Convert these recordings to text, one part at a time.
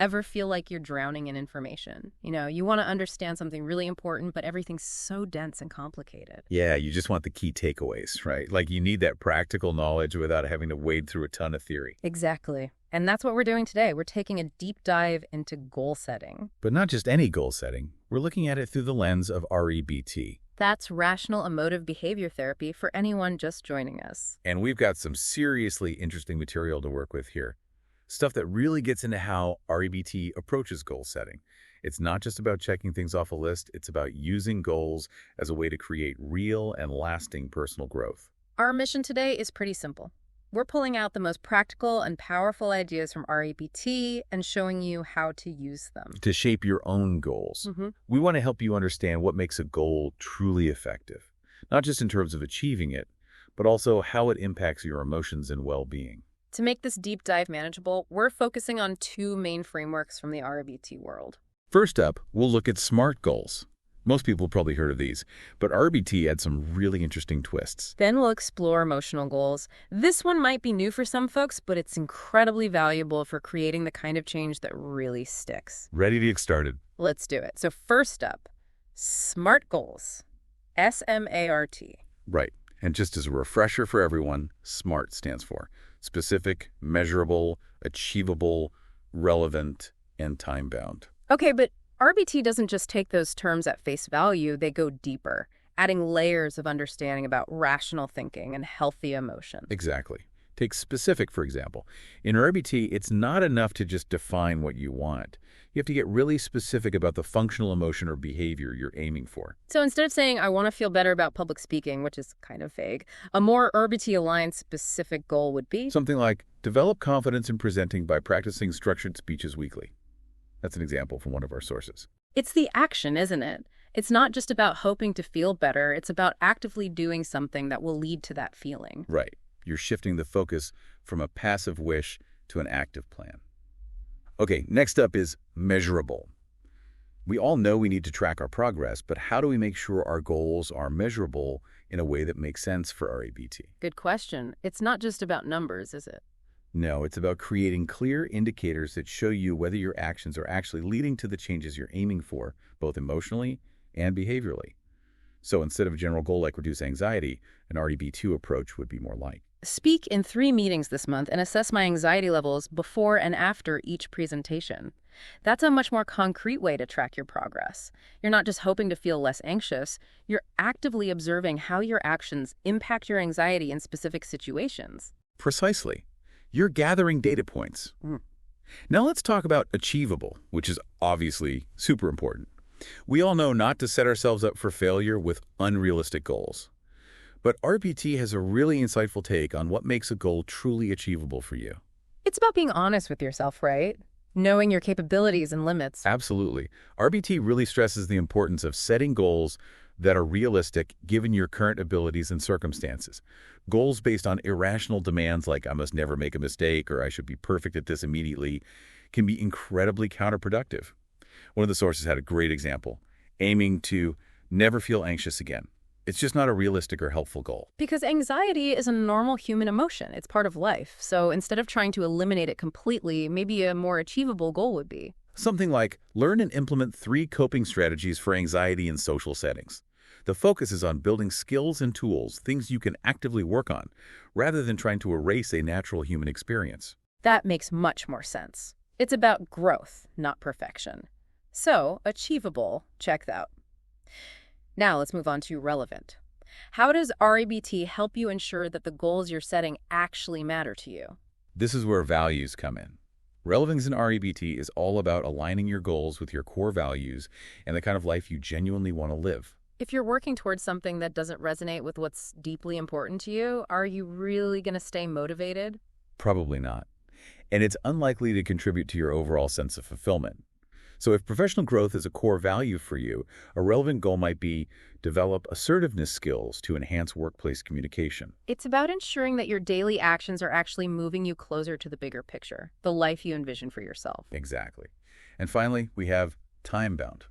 Ever feel like you're drowning in information? You want to understand something really important, but everything's so dense and complicated. Yeah, you just want the key takeaways, right? Like you need that practical knowledge without having to wade through a ton of theory. Exactly. And that's what we're doing today. We're taking a deep dive into goal setting. But not just any goal setting. We're looking at it through the lens of REBT. That's Rational Emotive Behavior Therapy for anyone just joining us. And we've got some seriously interesting material to work with here. Stuff that really gets into how REBT approaches goal setting. It's not just about checking things off a list, it's about using goals as a way to create real and lasting personal growth. Our mission today is pretty simple. We're pulling out the most practical and powerful ideas from REBT and showing you how to use them. To shape your own goals. We want to help you understand what makes a goal truly effective, not just in terms of achieving it, but also how it impacts your emotions and well-being. To make this deep dive manageable, we're focusing on two main frameworks from the REBT world. First up, we'll look at SMART goals. Most people have probably heard of these, but REBT adds some really interesting twists. Then we'll explore emotional goals. This one might be new for some folks, but it's incredibly valuable for creating the kind of change that really sticks. Ready to get started? Let's do it. So first up, SMART goals. S-M-A-R-T. Right. And just as a refresher for everyone, SMART stands for specific, measurable, achievable, relevant, and time-bound. Okay, but REBT doesn't just take those terms at face value, they go deeper, adding layers of understanding about rational thinking and healthy emotion. Exactly. Take specific, for example. In REBT, it's not enough to just define what you want. You have to get really specific about the functional emotion or behavior you're aiming for. So instead of saying, I want to feel better about public speaking, which is kind of vague, a more REBT-aligned specific goal would be something like, develop confidence in presenting by practicing structured speeches weekly. That's an example from one of our sources. It's the action, isn't it? It's not just about hoping to feel better. It's about actively doing something that will lead to that feeling. Right. You're shifting the focus from a passive wish to an active plan. Okay, next up is measurable. We all know we need to track our progress, but how do we make sure our goals are measurable in a way that makes sense for REBT? Good question. It's not just about numbers, is it? No, it's about creating clear indicators that show you whether your actions are actually leading to the changes you're aiming for, both emotionally and behaviorally. So instead of a general goal like reduce anxiety, an REBT approach would be more like, speak in 3 meetings this month and assess my anxiety levels before and after each presentation. That's a much more concrete way to track your progress. You're not just hoping to feel less anxious, you're actively observing how your actions impact your anxiety in specific situations. precisely. You're gathering data points. Now let's talk about achievable, which is obviously super important. We all know not to set ourselves up for failure with unrealistic goals. But REBT has a really insightful take on what makes a goal truly achievable for you. It's about being honest with yourself, right? Knowing your capabilities and limits. Absolutely. REBT really stresses the importance of setting goals that are realistic given your current abilities and circumstances. Goals based on irrational demands like I must never make a mistake or I should be perfect at this immediately can be incredibly counterproductive. One of the sources had a great example, aiming to never feel anxious again. It's just not a realistic or helpful goal. Because anxiety is a normal human emotion. It's part of life. So instead of trying to eliminate it completely, maybe a more achievable goal would be something like learn and implement 3 coping strategies for anxiety in social settings. The focus is on building skills and tools, things you can actively work on, rather than trying to erase a natural human experience. That makes much more sense. It's about growth, not perfection. So, achievable, check that out. Now let's move on to relevant. How does REBT help you ensure that the goals you're setting actually matter to you? This is where values come in. Relevance in REBT is all about aligning your goals with your core values and the kind of life you genuinely want to live. If you're working towards something that doesn't resonate with what's deeply important to you, are you really going to stay motivated? Probably not. And it's unlikely to contribute to your overall sense of fulfillment. So if professional growth is a core value for you, a relevant goal might be develop assertiveness skills to enhance workplace communication. It's about ensuring that your daily actions are actually moving you closer to the bigger picture, the life you envision for yourself. Exactly. And finally, we have time-bound.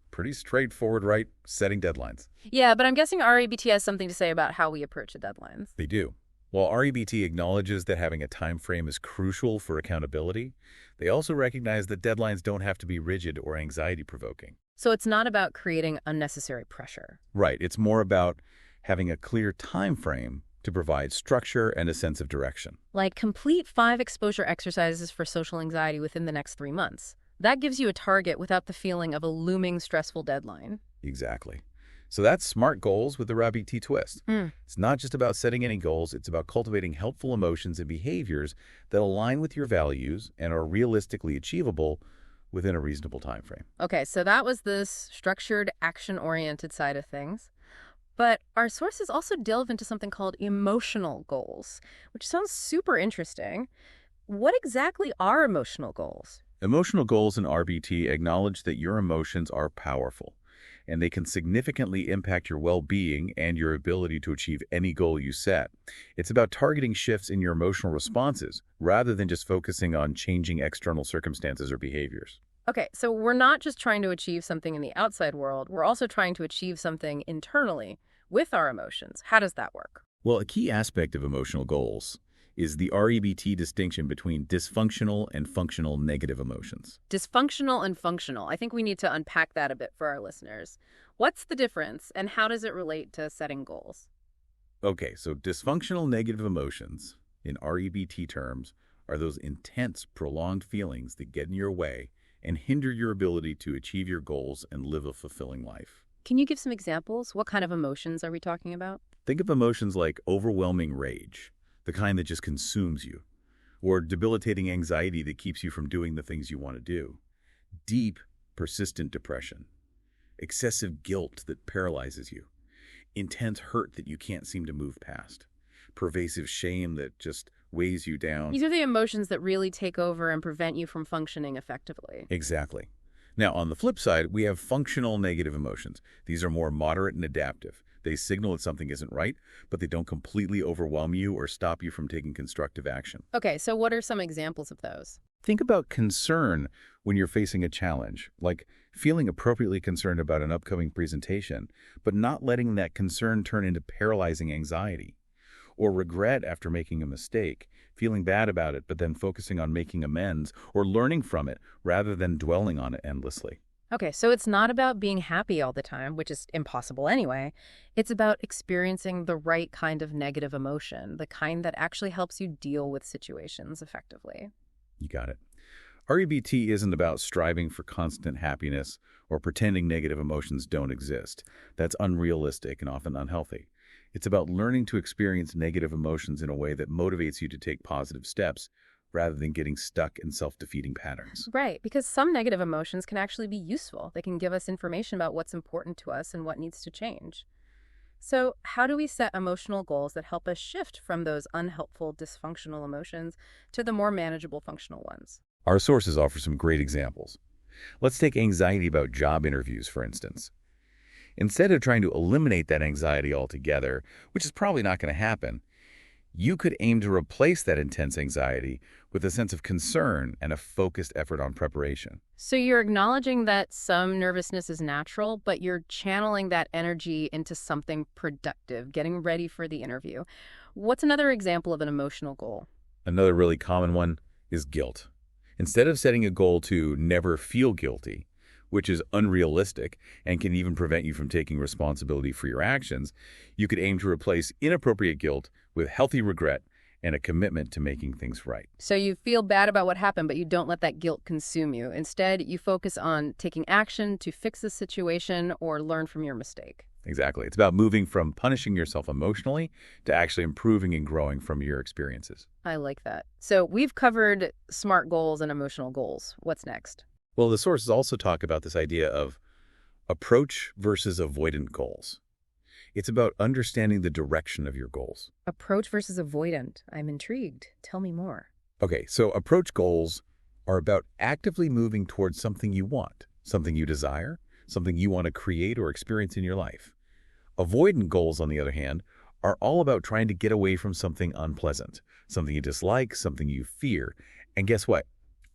Pretty straightforward, right? Setting deadlines. Yeah, but I'm guessing REBT has something to say about how we approach the deadlines. They do. While REBT acknowledges that having a time frame is crucial for accountability, they also recognize that deadlines don't have to be rigid or anxiety-provoking. So it's not about creating unnecessary pressure. Right, it's more about having a clear time frame to provide structure and a sense of direction. Like complete 5 exposure exercises for social anxiety within the next 3 months. That gives you a target without the feeling of a looming stressful deadline. Exactly. So that's SMART goals with the REBT twist. It's not just about setting any goals, it's about cultivating helpful emotions and behaviors that align with your values and are realistically achievable within a reasonable time frame. Okay, so that was this structured, action-oriented side of things. But our sources also delve into something called emotional goals, which sounds super interesting. What exactly are emotional goals? Emotional goals in RBT acknowledge that your emotions are powerful, and they can significantly impact your well-being and your ability to achieve any goal you set. It's about targeting shifts in your emotional responses rather than just focusing on changing external circumstances or behaviors. Okay, so we're not just trying to achieve something in the outside world, we're also trying to achieve something internally with our emotions. How does that work? Well, a key aspect of emotional goals is the REBT distinction between dysfunctional and functional negative emotions. Dysfunctional and functional. I think we need to unpack that a bit for our listeners. What's the difference, and how does it relate to setting goals? Okay, so dysfunctional negative emotions, in REBT terms, are those intense, prolonged feelings that get in your way and hinder your ability to achieve your goals and live a fulfilling life. Can you give some examples? What kind of emotions are we talking about? Think of emotions like overwhelming rage, the kind that just consumes you, or debilitating anxiety that keeps you from doing the things you want to do, deep, persistent depression, excessive guilt that paralyzes you, intense hurt that you can't seem to move past, pervasive shame that just weighs you down. These are the emotions that really take over and prevent you from functioning effectively. Exactly. Now, on the flip side, we have functional negative emotions. These are more moderate and adaptive. They signal that something isn't right, but they don't completely overwhelm you or stop you from taking constructive action. Okay, so what are some examples of those? Think about concern when you're facing a challenge, like feeling appropriately concerned about an upcoming presentation, but not letting that concern turn into paralyzing anxiety. Or regret after making a mistake, feeling bad about it, but then focusing on making amends or learning from it rather than dwelling on it endlessly. Okay, so it's not about being happy all the time, which is impossible anyway. It's about experiencing the right kind of negative emotion, the kind that actually helps you deal with situations effectively. You got it. REBT isn't about striving for constant happiness or pretending negative emotions don't exist. That's unrealistic and often unhealthy. It's about learning to experience negative emotions in a way that motivates you to take positive steps rather than getting stuck in self-defeating patterns. Right, because some negative emotions can actually be useful. They can give us information about what's important to us and what needs to change. So how do we set emotional goals that help us shift from those unhelpful, dysfunctional emotions to the more manageable, functional ones? Our sources offer some great examples. Let's take anxiety about job interviews, for instance. Instead of trying to eliminate that anxiety altogether, which is probably not going to happen, you could aim to replace that intense anxiety with a sense of concern and a focused effort on preparation. So you're acknowledging that some nervousness is natural, but you're channeling that energy into something productive, getting ready for the interview. What's another example of an emotional goal? Another really common one is guilt. Instead of setting a goal to never feel guilty, which is unrealistic and can even prevent you from taking responsibility for your actions, you could aim to replace inappropriate guilt with healthy regret and a commitment to making things right. So you feel bad about what happened, but you don't let that guilt consume you. Instead, you focus on taking action to fix the situation or learn from your mistake. Exactly. It's about moving from punishing yourself emotionally to actually improving and growing from your experiences. I like that. So we've covered SMART goals and emotional goals. What's next? Well, the sources also talk about this idea of approach versus avoidant goals. It's about understanding the direction of your goals. Approach versus avoidant. I'm intrigued. Tell me more. Okay, so approach goals are about actively moving towards something you want, something you desire, something you want to create or experience in your life. Avoidant goals, on the other hand, are all about trying to get away from something unpleasant, something you dislike, something you fear. And guess what?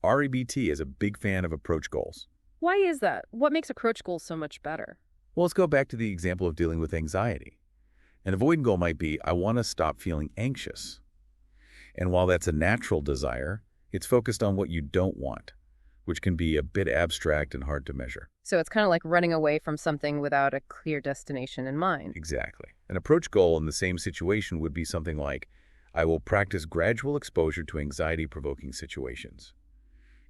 REBT is a big fan of approach goals. Why is that? What makes approach goals so much better? Well, let's go back to the example of dealing with anxiety. An avoidant goal might be, I want to stop feeling anxious. And while that's a natural desire, it's focused on what you don't want, which can be a bit abstract and hard to measure. So it's kind of like running away from something without a clear destination in mind. Exactly. An approach goal in the same situation would be something like, I will practice gradual exposure to anxiety-provoking situations.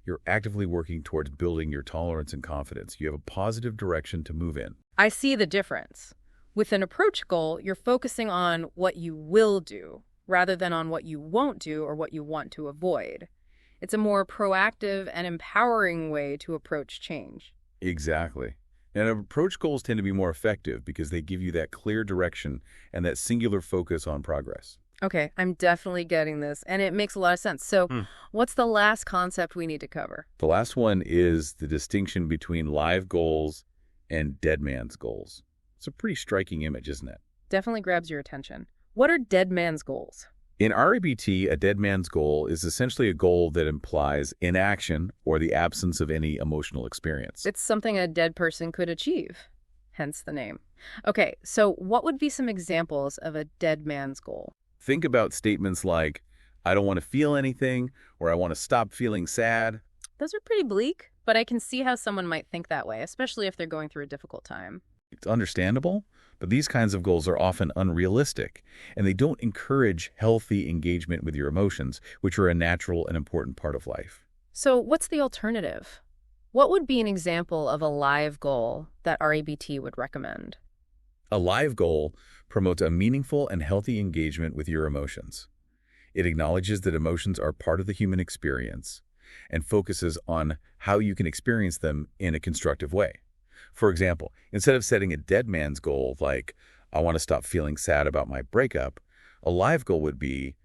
You're actively working towards building your tolerance and confidence. You have a positive direction to move in. I see the difference. With an approach goal, you're focusing on what you will do rather than on what you won't do or what you want to avoid. It's a more proactive and empowering way to approach change. Exactly. And approach goals tend to be more effective because they give you that clear direction and that singular focus on progress. Okay, I'm definitely getting this, and it makes a lot of sense. So what's the last concept we need to cover? The last one is the distinction between live goals and dead man's goals. It's a pretty striking image, isn't it? Definitely grabs your attention. What are dead man's goals? In REBT, a dead man's goal is essentially a goal that implies inaction or the absence of any emotional experience. It's something a dead person could achieve, hence the name. Okay, so what would be some examples of a dead man's goal? Think about statements like, I don't want to feel anything, or I want to stop feeling sad. Those are pretty bleak, but I can see how someone might think that way, especially if they're going through a difficult time. It's understandable, but these kinds of goals are often unrealistic, and they don't encourage healthy engagement with your emotions, which are a natural and important part of life. So what's the alternative? What would be an example of a live goal that REBT would recommend? A live goal promotes a meaningful and healthy engagement with your emotions. It acknowledges that emotions are part of the human experience and focuses on how you can experience them in a constructive way. For example, instead of setting a dead man's goal like, I want to stop feeling sad about my breakup, a live goal would be,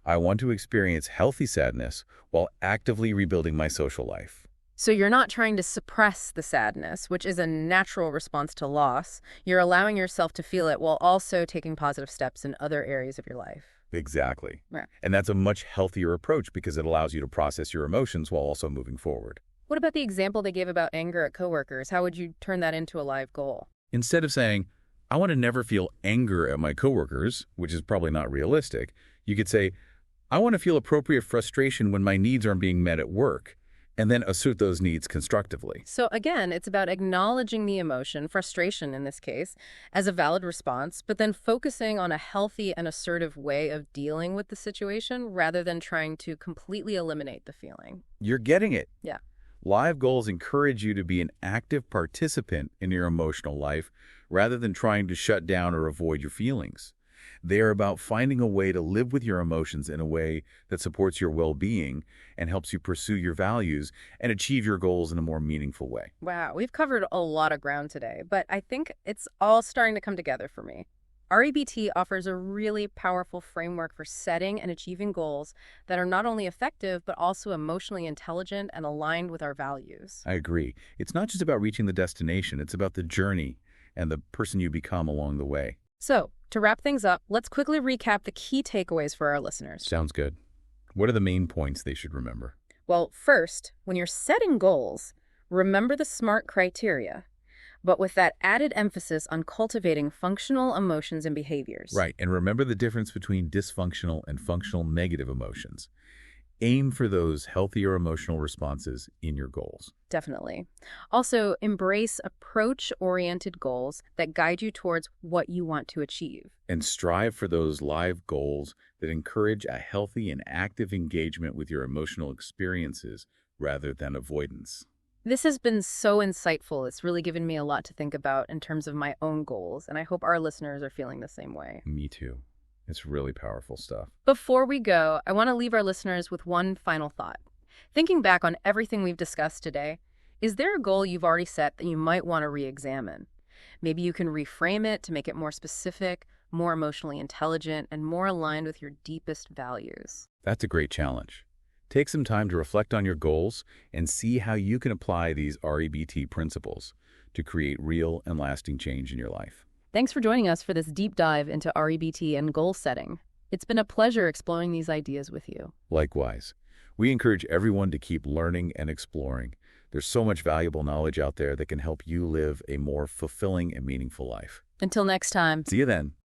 I want to experience healthy sadness while actively rebuilding my social life. So you're not trying to suppress the sadness, which is a natural response to loss. You're allowing yourself to feel it while also taking positive steps in other areas of your life. Exactly. Right. And that's a much healthier approach because it allows you to process your emotions while also moving forward. What about the example they gave about anger at coworkers? How would you turn that into a live goal? Instead of saying, I want to never feel anger at my coworkers, which is probably not realistic, you could say, I want to feel appropriate frustration when my needs aren't being met at work, and then assert those needs constructively. So again, it's about acknowledging the emotion, frustration in this case, as a valid response, but then focusing on a healthy and assertive way of dealing with the situation rather than trying to completely eliminate the feeling. You're getting it. Yeah. Live goals encourage you to be an active participant in your emotional life rather than trying to shut down or avoid your feelings. They are about finding a way to live with your emotions in a way that supports your well-being and helps you pursue your values and achieve your goals in a more meaningful way. Wow, we've covered a lot of ground today, but I think it's all starting to come together for me. REBT offers a really powerful framework for setting and achieving goals that are not only effective, but also emotionally intelligent and aligned with our values. I agree. It's not just about reaching the destination, it's about the journey and the person you become along the way. So, to wrap things up, let's quickly recap the key takeaways for our listeners. Sounds good. What are the main points they should remember? Well, first, when you're setting goals, remember the SMART criteria, but with that added emphasis on cultivating functional emotions and behaviors. Right, and remember the difference between dysfunctional and functional negative emotions. Aim for those healthier emotional responses in your goals. Definitely. Also, embrace approach-oriented goals that guide you towards what you want to achieve. And strive for those live goals that encourage a healthy and active engagement with your emotional experiences rather than avoidance. This has been so insightful. It's really given me a lot to think about in terms of my own goals, and I hope our listeners are feeling the same way. Me too. It's really powerful stuff. Before we go, I want to leave our listeners with one final thought. Thinking back on everything we've discussed today, is there a goal you've already set that you might want to re-examine? Maybe you can reframe it to make it more specific, more emotionally intelligent, and more aligned with your deepest values. That's a great challenge. Take some time to reflect on your goals and see how you can apply these REBT principles to create real and lasting change in your life. Thanks for joining us for this deep dive into REBT and goal setting. It's been a pleasure exploring these ideas with you. Likewise, we encourage everyone to keep learning and exploring. There's so much valuable knowledge out there that can help you live a more fulfilling and meaningful life. Until next time. See you then.